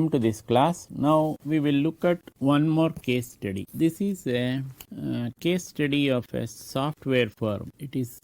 welcome to this class. Now we will look at one more case study. This is a case study of a software firm. It is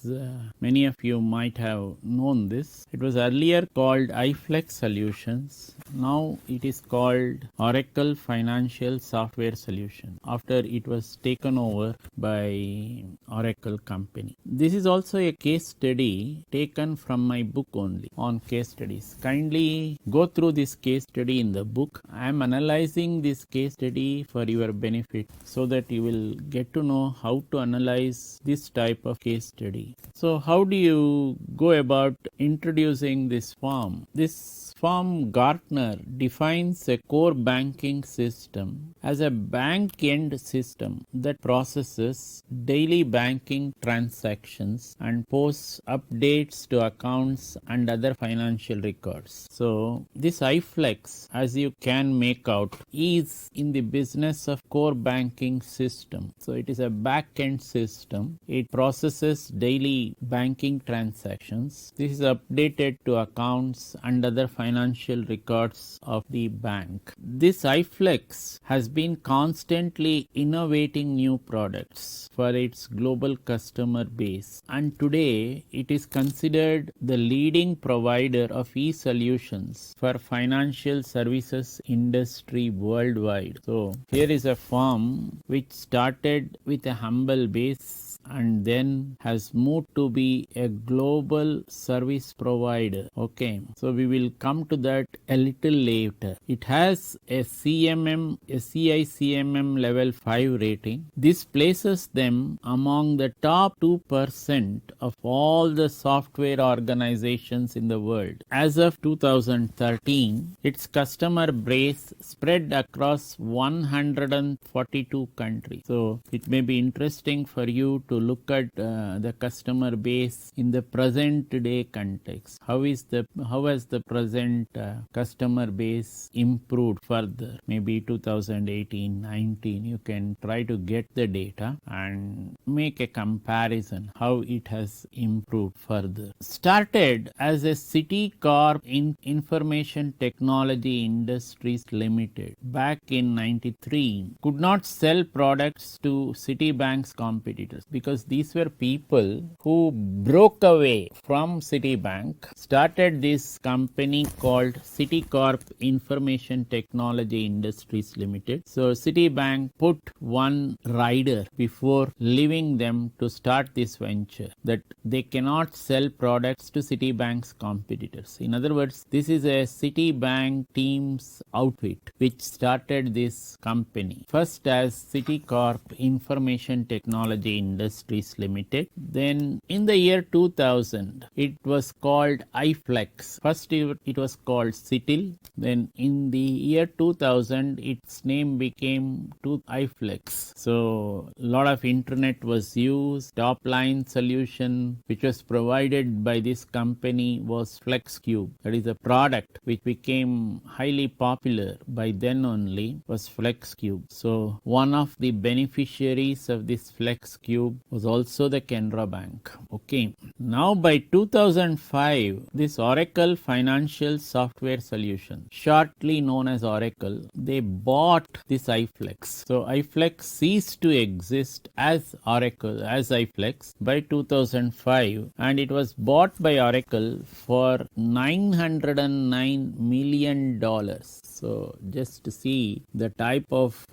many of you might have known this. It was earlier called iFlex Solutions. Now it is called Oracle Financial Software Solution after it was taken over by Oracle company. This is also a case study taken from my book only on case studies. Kindly go through this case study in the book. I am analyzing this case study for your benefit so that you will get to know how to analyze this type of case study. So how do you go about introducing this form? This form Gartner defines a core banking system as a bank-end system that processes daily banking transactions and posts updates to accounts and other financial records. So this iFlex, as you can make out, is in the business of core banking system. So it is a back-end system. It processes daily banking transactions. This is updated to accounts and other financial records of the bank. This iFlex has been constantly innovating new products for its global customer base, and today it is considered the leading provider of e-solutions for financial services industry worldwide. So here is a firm which started with a humble base and then has moved to be a global service provider. Okay, so we will come to that a little later. It has a CICMM level 5 rating. This places them among the top 2% of all the software organizations in the world. As of 2013, its customer base spread across 142 countries. So it may be interesting for you to look at the customer base in the present day context. How has the present customer base improved further? Maybe 2018-19, you can try to get the data and make a comparison how it has improved further. Started as a Citicorp Information Technology Industries Limited back in 93, could not sell products to Citibank's competitors because these were people who broke away from Citibank, started this company called Citicorp Information Technology Industries Limited. So Citibank put one rider before leaving them to start this venture, that they cannot sell products to Citibank's competitors. In other words, this is a Citibank team's outfit which started this company first as Citicorp Information Technology Industries Limited. Then in the year 2000, it was called iFlex. First it was called Citil. Then in the year 2000, its name became to iFlex. So a lot of internet was used. Top line solution which was provided by this company was FlexCube. That is a product which became highly popular by then only was FlexCube. So one of the beneficiaries of this FlexCube was also the Canara Bank. Okay. Now by 2005, this Oracle Financial Software Solution, shortly known as Oracle, they bought this iFlex. So iFlex ceased to exist as Oracle, as iFlex by 2005, and it was bought by Oracle for $909 million. So just to see the type of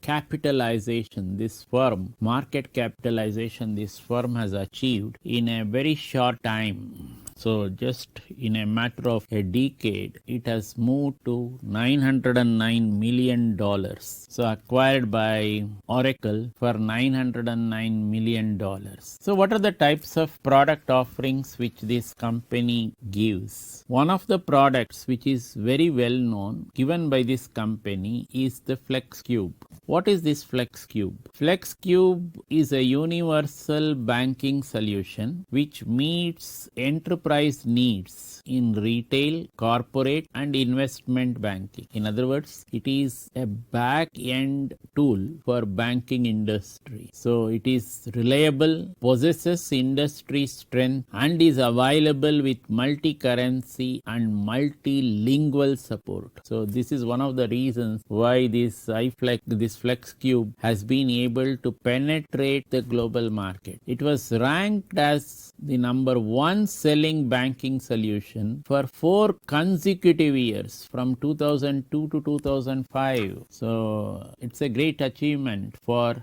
capitalization this firm, market capitalization this firm has achieved in a very short time. So just in a matter of a decade, it has moved to $909 million. So acquired by Oracle for $909 million. So what are the types of product offerings which this company gives? One of the products which is very well known given by this company is the FlexCube. What is this FlexCube? FlexCube is a universal banking solution which meets enterprise enterprise needs in retail, corporate, and investment banking. In other words, it is a back-end tool for banking industry. So it is reliable, possesses industry strength, and is available with multi-currency and multilingual support. So this is one of the reasons why this FlexCube has been able to penetrate the global market. It was ranked as the number one selling banking solution for 4 consecutive years from 2002 to 2005. So it's a great achievement for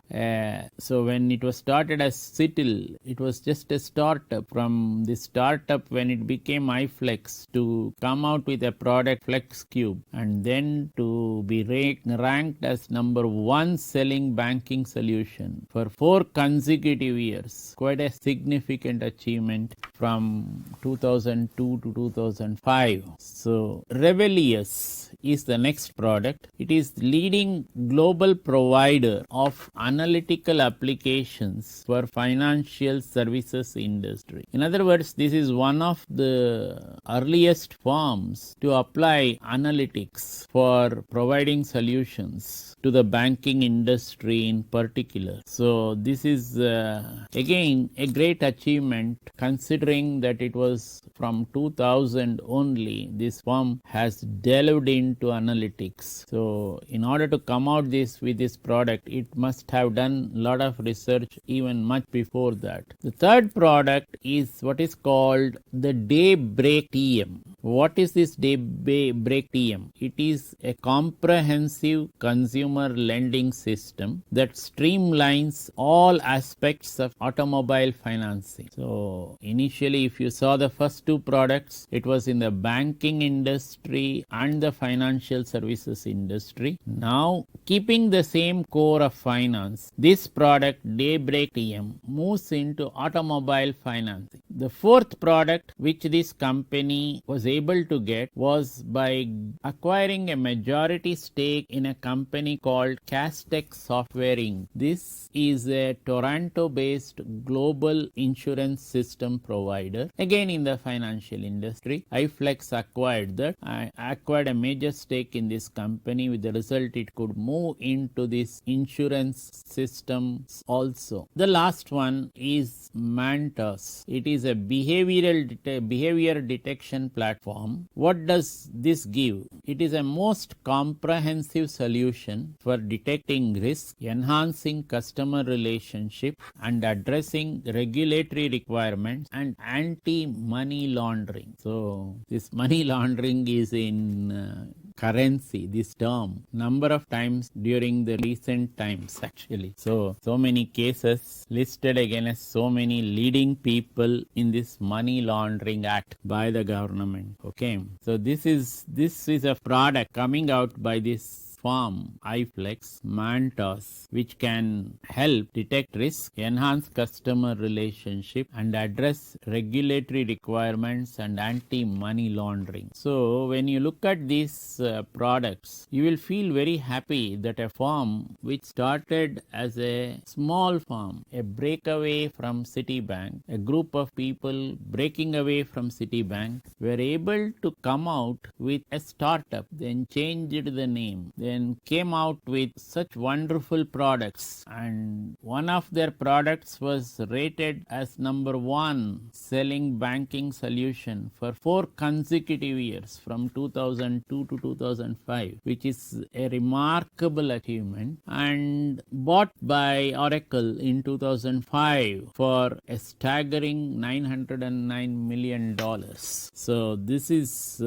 so when it was started as Cittil, it was just a startup. From the startup, when it became iFlex, to come out with a product FlexCube and then to be ranked as number one selling banking solution for 4 consecutive years. Quite a significant achievement from 2002 to 2005. So Revelius is the next product. It is leading global provider of analytical applications for financial services industry. In other words, this is one of the earliest firms to apply analytics for providing solutions to the banking industry in particular. So this is again a great achievement, considering that it was from 2000 only this firm has delved into analytics. So in order to come out with this product, it must have done a lot of research even much before that. The third product is what is called the Daybreak TM. What is this Daybreak TM? It is a comprehensive consumer lending system that streamlines all aspects of automobile financing. So initially, if you saw the first 2 products, it was in the banking industry and the financial services industry. Now, keeping the same core of finance, this product Daybreak TM moves into automobile financing. The fourth product which this company was able to get was by acquiring a majority stake in a company called Castex Software Inc. This is a Toronto-based global insurance system provider, again in the financial industry. iFlex acquired that. I acquired a major stake in this company, with the result it could move into this insurance systems also. The last one is Mantos. It is a behavior detection platform. What does this give? It is a most comprehensive solution for detecting risk, enhancing customer relationship, and addressing regulatory requirements and anti-money laundering. So this money laundering is in currency, this term, number of times during the recent times actually. So many cases listed against so many leading people in this money laundering act by the government. Okay, so this is a product coming out by this firm iFlex, Mantos, which can help detect risk, enhance customer relationship, and address regulatory requirements and anti-money laundering. So when you look at these products, you will feel very happy that a firm which started as a small firm, a breakaway from Citibank, a group of people breaking away from Citibank, were able to come out with a startup, then changed the name, then came out with such wonderful products, and one of their products was rated as number one selling banking solution for 4 consecutive years from 2002 to 2005, which is a remarkable achievement, and bought by Oracle in 2005 for a staggering $909 million. So this is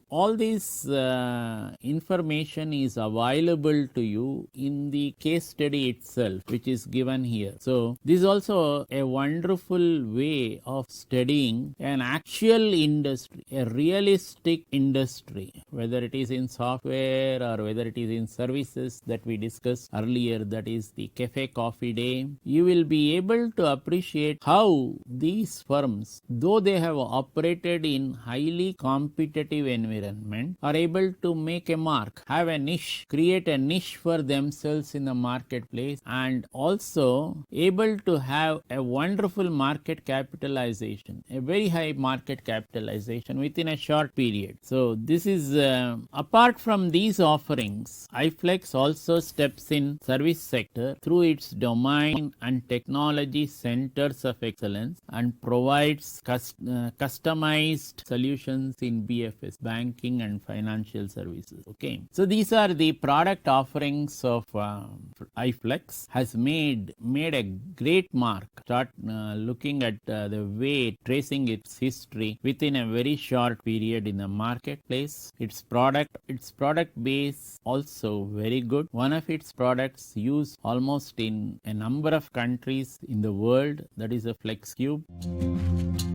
all this information is available to you in the case study itself, which is given here. So this is also a wonderful way of studying an actual industry, a realistic industry, whether it is in software or whether it is in services that we discussed earlier, that is the Cafe Coffee Day. You will be able to appreciate how these firms, though they have operated in highly competitive environment, are able to make a mark have a niche, create a niche for themselves in the marketplace, and also able to have a wonderful market capitalization, a very high market capitalization within a short period. So this is apart from these offerings, iFlex also steps in service sector through its domain and technology centers of excellence and provides customized solutions in BFS, banking and financial services. Okay, so these are the product offerings of iFlex. Has made a great mark. Start looking at the way, tracing its history within a very short period in the marketplace. Its product base also very good. One of its products used almost in a number of countries in the world, that is a FlexCube.